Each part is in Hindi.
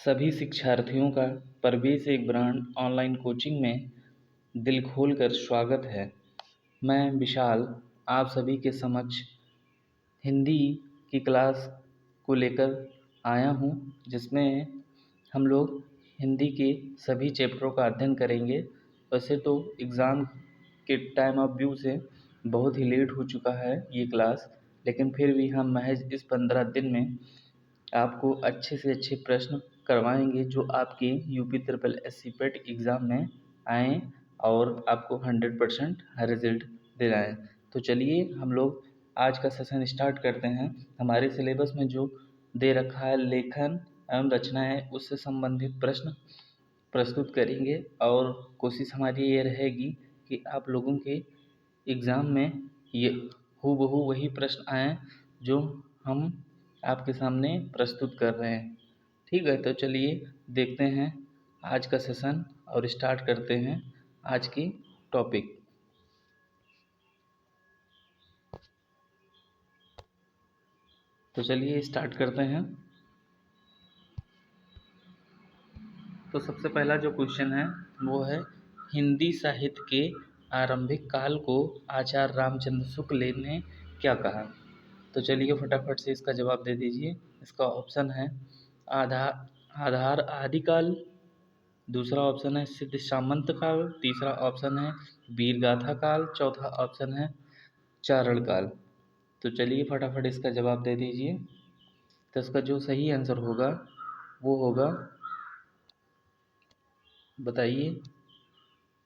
सभी शिक्षार्थियों का परवेश एक ब्रांड ऑनलाइन कोचिंग में दिल खोलकर स्वागत है। मैं विशाल आप सभी के समक्ष हिंदी की क्लास को लेकर आया हूँ, जिसमें हम लोग हिंदी के सभी चैप्टरों का अध्ययन करेंगे। वैसे तो एग्ज़ाम के टाइम ऑफ व्यू से बहुत ही लेट हो चुका है ये क्लास, लेकिन फिर भी हम महज इस 15 दिन में आपको अच्छे से अच्छे प्रश्न करवाएंगे जो आपके यूपी ट्रिपल एस सी पेट एग्ज़ाम में आएँ और आपको 100% रिजल्ट दिलाएँ। तो चलिए हम लोग आज का सेशन स्टार्ट करते हैं। हमारे सिलेबस में जो दे रखा है लेखन एवं रचनाएँ, उससे संबंधित प्रश्न प्रस्तुत करेंगे और कोशिश हमारी ये रहेगी कि आप लोगों के एग्ज़ाम में ये हूबहू वही प्रश्न आएँ जो हम आपके सामने प्रस्तुत कर रहे हैं। ठीक है, तो चलिए देखते हैं आज का सेशन और स्टार्ट करते हैं आज की टॉपिक। तो चलिए स्टार्ट करते हैं। तो सबसे पहला जो क्वेश्चन है वो है, हिंदी साहित्य के आरंभिक काल को आचार्य रामचंद्र शुक्ल ने क्या कहा? तो चलिए फटाफट से इसका जवाब दे दीजिए। इसका ऑप्शन है आधार आदिकाल, दूसरा ऑप्शन है सिद्ध सामंत काल, तीसरा ऑप्शन है वीरगाथा काल, चौथा ऑप्शन है चारण काल। तो चलिए फटाफट इसका जवाब दे दीजिए। तो इसका जो सही आंसर होगा वो होगा, बताइए,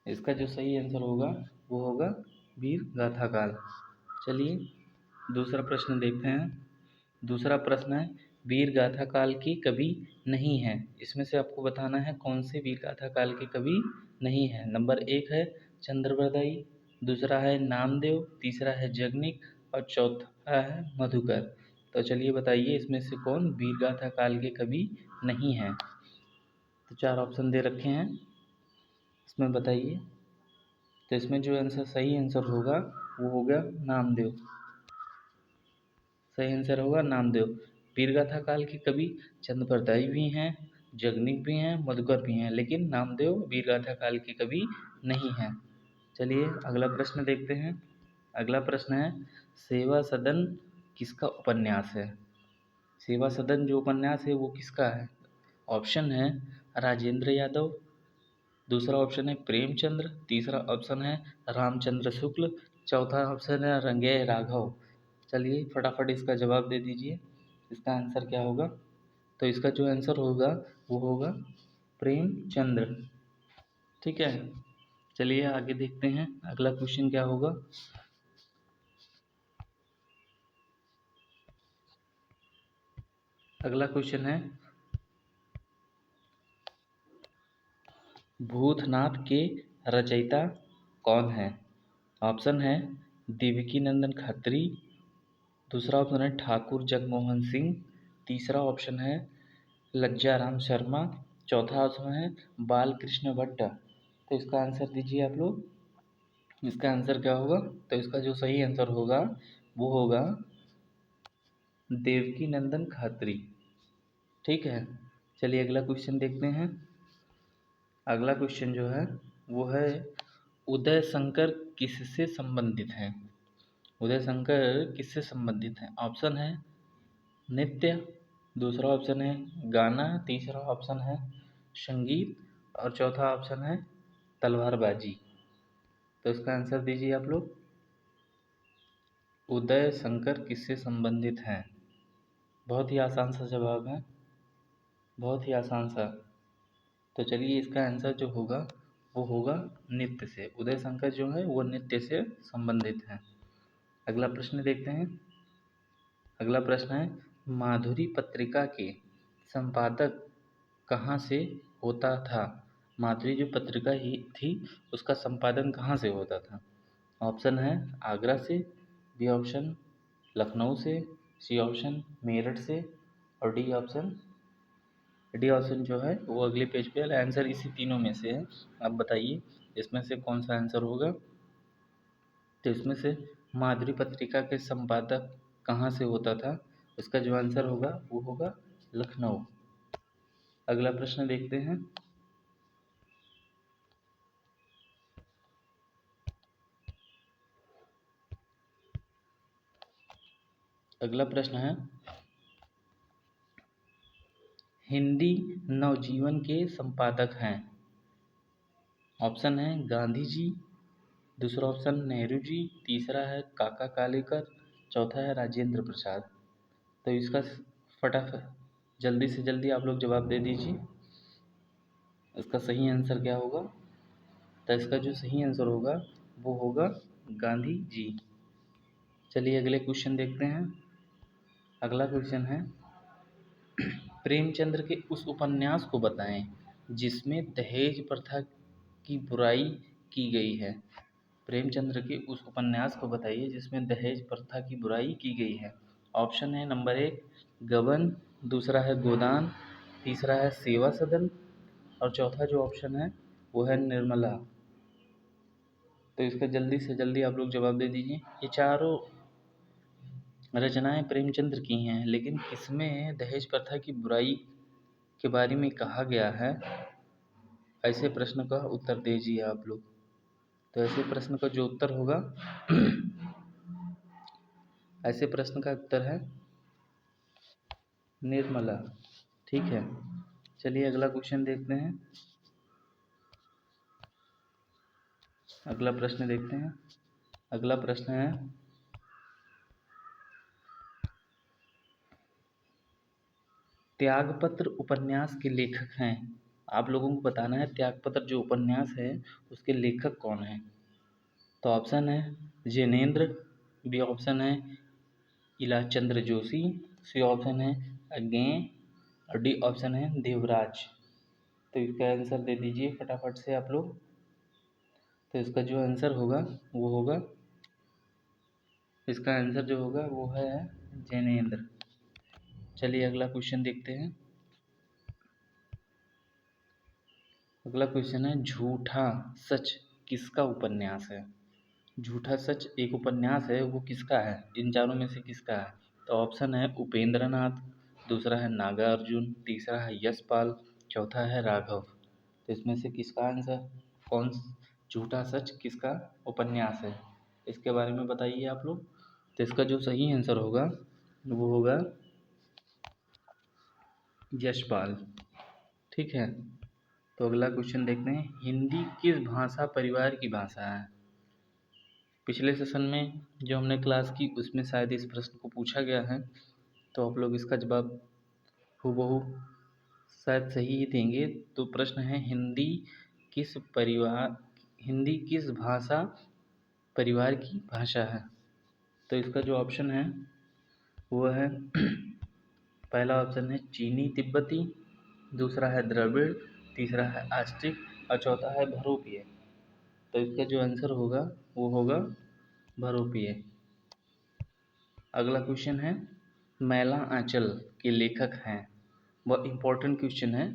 इसका जो सही आंसर होगा वो होगा वीरगाथा काल। चलिए दूसरा प्रश्न देखते हैं। दूसरा प्रश्न है, वीरगाथा काल के कवि नहीं है, इसमें से आपको बताना है कौन से वीरगाथा काल के कवि नहीं है। नंबर 1 है चंद्रबरदाई, दूसरा है नामदेव, तीसरा है जगनिक और चौथा है मधुकर। तो चलिए बताइए इसमें से कौन वीरगाथा काल के कवि नहीं है। तो 4 ऑप्शन दे रखे हैं, इसमें बताइए। तो इसमें जो आंसर सही आंसर होगा वो होगा नामदेव। सही आंसर होगा नामदेव। वीरगाथा काल के कवि चंद्रबरदाई भी हैं, जगनिक भी हैं, मधुकर भी हैं, लेकिन नामदेव वीरगाथा काल के कवि नहीं हैं। चलिए अगला प्रश्न देखते हैं। अगला प्रश्न है, सेवा सदन किसका उपन्यास है? सेवा सदन जो उपन्यास है वो किसका है? ऑप्शन है राजेंद्र यादव, दूसरा ऑप्शन है प्रेमचंद्र, तीसरा ऑप्शन है रामचंद्र शुक्ल, चौथा ऑप्शन है रंगेय राघव। चलिए फटाफट इसका जवाब दे दीजिए, इसका आंसर क्या होगा? तो इसका जो आंसर होगा वो होगा प्रेमचंद्र। ठीक है, चलिए आगे देखते हैं अगला क्वेश्चन क्या होगा। अगला क्वेश्चन है, भूतनाथ के रचयिता कौन है? ऑप्शन है देवकी नंदन खत्री, दूसरा ऑप्शन है ठाकुर जगमोहन सिंह, तीसरा ऑप्शन है लज्जाराम शर्मा, चौथा ऑप्शन है बालकृष्ण भट्ट। तो इसका आंसर दीजिए आप लोग, इसका आंसर क्या होगा? तो इसका जो सही आंसर होगा वो होगा देवकी नंदन खत्री। ठीक है, चलिए अगला क्वेश्चन देखते हैं। अगला क्वेश्चन जो है वो है, उदय शंकर किससे संबंधित हैं? उदय शंकर किससे संबंधित हैं? ऑप्शन है नृत्य, दूसरा ऑप्शन है गाना, तीसरा ऑप्शन है संगीत और चौथा ऑप्शन है तलवारबाजी। तो इसका आंसर दीजिए आप लोग, उदय शंकर किससे संबंधित हैं? बहुत ही आसान सा जवाब है, बहुत ही आसान सा। तो चलिए इसका आंसर जो होगा वो होगा नृत्य से। उदय शंकर जो है वो नृत्य से संबंधित हैं। अगला प्रश्न देखते हैं। अगला प्रश्न है, माधुरी पत्रिका के संपादक कहाँ से होता था? माधुरी जो पत्रिका ही थी उसका संपादन कहाँ से होता था? ऑप्शन है आगरा से, बी ऑप्शन लखनऊ से, सी ऑप्शन मेरठ से और डी ऑप्शन जो है वो अगले पेज पे आंसर इसी तीनों में से है। आप बताइए इसमें से कौन सा आंसर होगा? तो इसमें से माधुरी पत्रिका के संपादक कहाँ से होता था, उसका जो आंसर होगा वो होगा लखनऊ। अगला प्रश्न देखते हैं। अगला प्रश्न है, हिंदी नवजीवन के संपादक हैं। ऑप्शन है गांधी जी, दूसरा ऑप्शन नेहरू जी, तीसरा है काका कालेकर, चौथा है राजेंद्र प्रसाद। तो इसका फटाफट जल्दी से जल्दी आप लोग जवाब दे दीजिए, इसका सही आंसर क्या होगा। तो इसका जो सही आंसर होगा वो होगा गांधी जी। चलिए अगले क्वेश्चन देखते हैं। अगला क्वेश्चन है, प्रेमचंद्र के उस उपन्यास को बताएं जिसमें दहेज प्रथा की बुराई की गई है। प्रेमचंद्र के उस उपन्यास को बताइए जिसमें दहेज प्रथा की बुराई की गई है। ऑप्शन है नंबर 1 गबन, दूसरा है गोदान, तीसरा है सेवा सदन और चौथा जो ऑप्शन है वो है निर्मला। तो इसका जल्दी से जल्दी आप लोग जवाब दे दीजिए। ये चारों रचनाएं प्रेमचंद्र की हैं, लेकिन किसमें दहेज प्रथा की बुराई के बारे में कहा गया है, ऐसे प्रश्न का उत्तर दीजिए आप लोग। तो ऐसे प्रश्न का जो उत्तर होगा ऐसे प्रश्न का उत्तर है निर्मला। ठीक है, चलिए अगला क्वेश्चन देखते हैं। अगला प्रश्न देखते हैं। अगला प्रश्न है, त्यागपत्र उपन्यास के लेखक हैं। आप लोगों को बताना है त्यागपत्र जो उपन्यास है उसके लेखक कौन है। तो ऑप्शन है जैनेन्द्र, बी ऑप्शन है इलाचंद्र जोशी, सी ऑप्शन है अज्ञेय और डी ऑप्शन है देवराज। तो इसका आंसर दे दीजिए फटाफट से आप लोग। तो इसका जो आंसर होगा वो होगा, इसका आंसर जो होगा वो है जैनेन्द्र। चलिए अगला क्वेश्चन देखते हैं। अगला क्वेश्चन है, झूठा सच किसका उपन्यास है। झूठा सच एक उपन्यास है, वो किसका है, इन चारों में से किसका है। तो ऑप्शन है उपेंद्र नाथ, दूसरा है नागार्जुन, तीसरा है यशपाल, चौथा है राघव। तो इसमें से किसका आंसर, कौन झूठा सच किसका उपन्यास है, इसके बारे में बताइए आप लोग। तो इसका जो सही आंसर होगा वो होगा यशपाल। ठीक है, तो अगला क्वेश्चन देखते हैं, हिंदी किस भाषा परिवार की भाषा है। पिछले सेशन में जो हमने क्लास की उसमें शायद इस प्रश्न को पूछा गया है, तो आप लोग इसका जवाब हूबहू शायद सही ही देंगे। तो प्रश्न है, हिंदी किस भाषा परिवार की भाषा है। तो इसका जो ऑप्शन है वो है पहला ऑप्शन है चीनी तिब्बती, दूसरा है द्रविड़, तीसरा है आस्ट्रिक और चौथा है बहुरूपीय। तो इसका जो आंसर होगा वो होगा बहुरूपीय। अगला क्वेश्चन है, मैला आंचल के लेखक हैं। वह इम्पोर्टेंट क्वेश्चन है,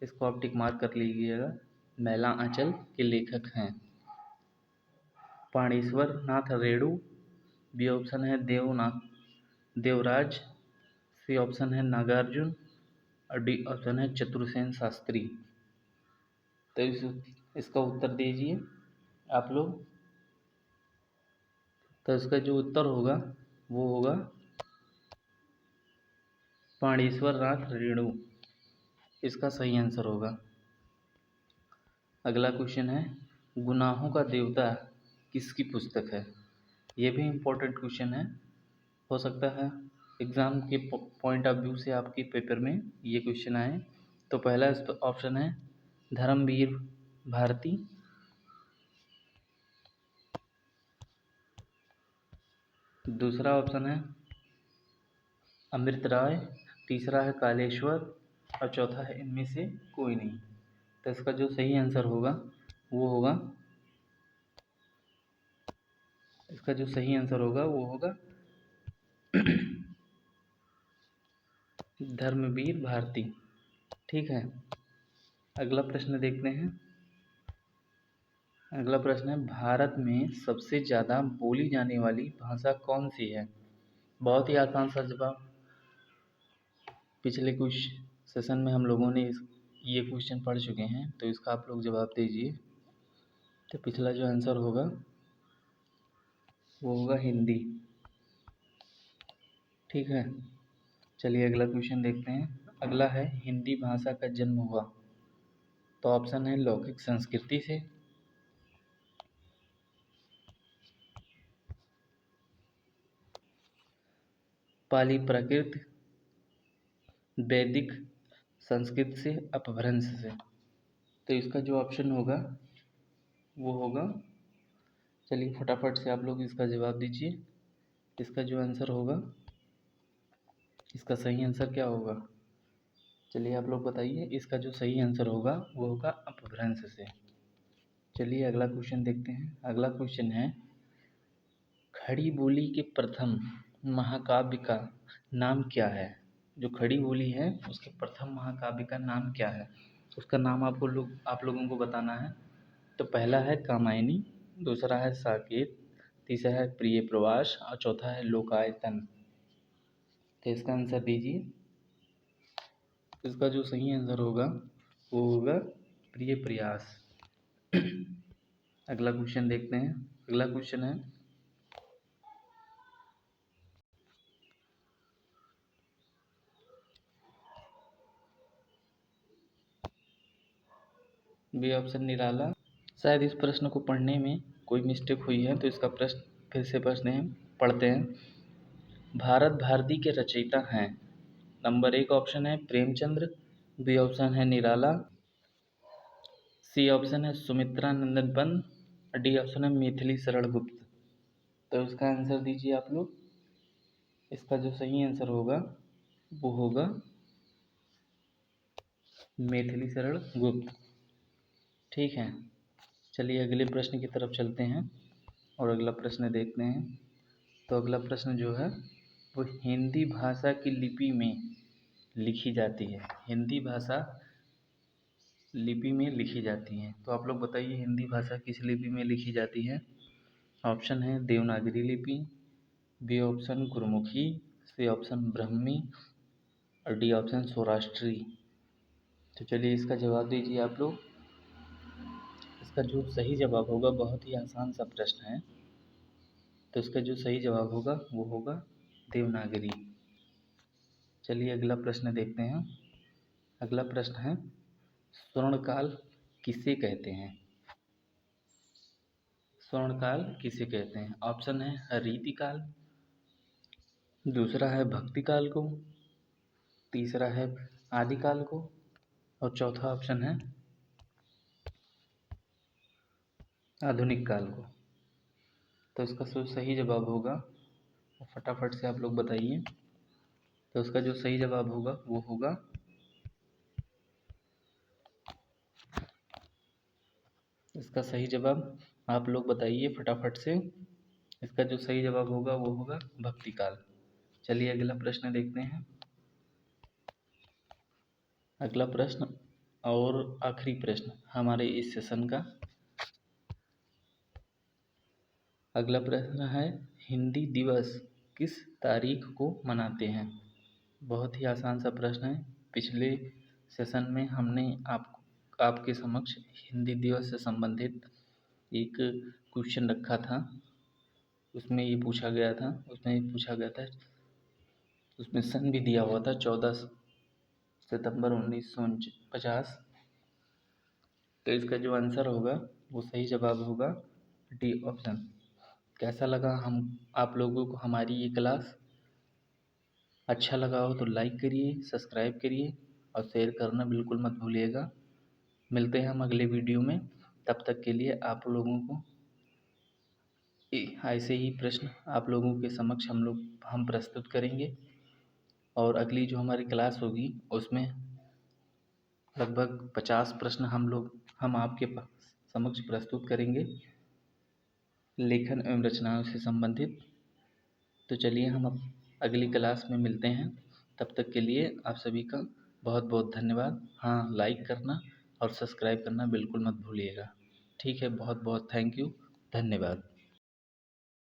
इसको आप टिक मार्क कर लीजिएगा। मैला आंचल के लेखक हैं पाणेश्वर नाथ रेणु, बी ऑप्शन है देवराज, सी ऑप्शन है नागार्जुन और डी ऑप्शन है चतुर्सेन शास्त्री। तो इसका उत्तर दीजिए आप लोग। तो इसका जो उत्तर होगा वो होगा पाणेश्वर नाथ रेणु, इसका सही आंसर होगा। अगला क्वेश्चन है, गुनाहों का देवता किसकी पुस्तक है। ये भी इम्पोर्टेंट क्वेश्चन है, हो सकता है एग्ज़ाम के पॉइंट ऑफ व्यू से आपके पेपर में ये क्वेश्चन आए। तो पहला ऑप्शन है धर्मवीर भारती, दूसरा ऑप्शन है अमृत राय, तीसरा है कालेश्वर और चौथा है इनमें से कोई नहीं। तो इसका जो सही आंसर होगा वो होगा, इसका जो सही आंसर होगा वो होगा धर्मवीर भारती। ठीक है, अगला प्रश्न देखते हैं। अगला प्रश्न है, भारत में सबसे ज़्यादा बोली जाने वाली भाषा कौन सी है। बहुत ही आसान सा जवाब, पिछले कुछ सेशन में हम लोगों ने ये क्वेश्चन पढ़ चुके हैं, तो इसका आप लोग जवाब दीजिए। तो पिछला जो आंसर होगा वो होगा हिंदी। ठीक है, चलिए अगला क्वेश्चन देखते हैं। अगला है हिंदी भाषा का जन्म हुआ। तो ऑप्शन है लौकिक संस्कृति से, पाली प्राकृत, वैदिक संस्कृत से, अपभ्रंश से। तो इसका जो ऑप्शन होगा वो होगा, चलिए फटाफट से आप लोग इसका जवाब दीजिए। इसका जो आंसर होगा, इसका सही आंसर क्या होगा? चलिए आप लोग बताइए। इसका जो सही आंसर होगा वो होगा अपभ्रंश से। चलिए अगला क्वेश्चन देखते हैं। अगला क्वेश्चन है खड़ी बोली के प्रथम महाकाव्य का नाम क्या है? जो खड़ी बोली है उसके प्रथम महाकाव्य का नाम क्या है? उसका नाम आप लोगों को बताना है। तो पहला है कामायनी, दूसरा है साकेत, तीसरा है प्रिय प्रवास और चौथा है लोकायतन। तो इसका आंसर दीजिए। इसका जो सही आंसर होगा वो होगा प्रिय प्रयास। अगला क्वेश्चन देखते हैं। अगला क्वेश्चन है बी ऑप्शन निराला। शायद इस प्रश्न को पढ़ने में कोई मिस्टेक हुई है, तो इसका प्रश्न फिर से पढ़ते हैं। भारत भारती के रचयिता हैं। नंबर 1 ऑप्शन है प्रेमचंद्र, बी ऑप्शन है निराला, सी ऑप्शन है सुमित्रा नंदन पंत, डी ऑप्शन है मैथिली शरण गुप्त। तो इसका आंसर दीजिए आप लोग। इसका जो सही आंसर होगा वो होगा मैथिली शरण गुप्त। ठीक है, चलिए अगले प्रश्न की तरफ चलते हैं और अगला प्रश्न देखते हैं। तो अगला प्रश्न जो है वो हिंदी भाषा की लिपि में लिखी जाती है। हिंदी भाषा लिपि में लिखी जाती है। तो आप लोग बताइए हिंदी भाषा किस लिपि में लिखी जाती है? ऑप्शन है देवनागरी लिपि, B option Gurmukhi, C option Brahmi और डी ऑप्शन सौराष्ट्री। तो चलिए इसका जवाब दीजिए आप लोग। इसका जो सही जवाब होगा, बहुत ही आसान सा प्रश्न है, तो इसका जो सही जवाब होगा वो होगा देवनागरी। चलिए अगला प्रश्न देखते हैं। अगला प्रश्न है स्वर्णकाल किसे कहते हैं? स्वर्णकाल किसे कहते हैं? ऑप्शन है रीतिकाल, दूसरा है भक्तिकाल को, तीसरा है आदिकाल को और चौथा ऑप्शन है आधुनिक काल को। तो इसका जो सही जवाब होगा वो फटाफट से आप लोग बताइए। तो उसका जो सही जवाब होगा वो होगा, इसका सही जवाब आप लोग बताइए फटाफट से। इसका जो सही जवाब होगा वो होगा भक्तिकाल। चलिए अगला प्रश्न देखते हैं। अगला प्रश्न और आखिरी प्रश्न हमारे इस सेशन का। अगला प्रश्न है हिंदी दिवस किस तारीख को मनाते हैं? बहुत ही आसान सा प्रश्न है। पिछले सेशन में हमने आपके समक्ष हिंदी दिवस से संबंधित एक क्वेश्चन रखा था। उसमें ये पूछा गया था उसमें सन भी दिया हुआ था 14 सितंबर 1950। तो इसका जो आंसर होगा वो सही जवाब होगा डी ऑप्शन। कैसा लगा आप लोगों को हमारी ये क्लास? अच्छा लगा हो तो लाइक करिए, सब्सक्राइब करिए और शेयर करना बिल्कुल मत भूलिएगा। मिलते हैं हम अगले वीडियो में। तब तक के लिए आप लोगों को ऐसे ही प्रश्न आप लोगों के समक्ष हम प्रस्तुत करेंगे। और अगली जो हमारी क्लास होगी उसमें लगभग 50 प्रश्न हम आपके समक्ष प्रस्तुत करेंगे, लेखन एवं रचनाओं से संबंधित। तो चलिए हम अब अगली क्लास में मिलते हैं। तब तक के लिए आप सभी का बहुत बहुत धन्यवाद। हाँ, लाइक करना और सब्सक्राइब करना बिल्कुल मत भूलिएगा। ठीक है, बहुत बहुत थैंक यू, धन्यवाद।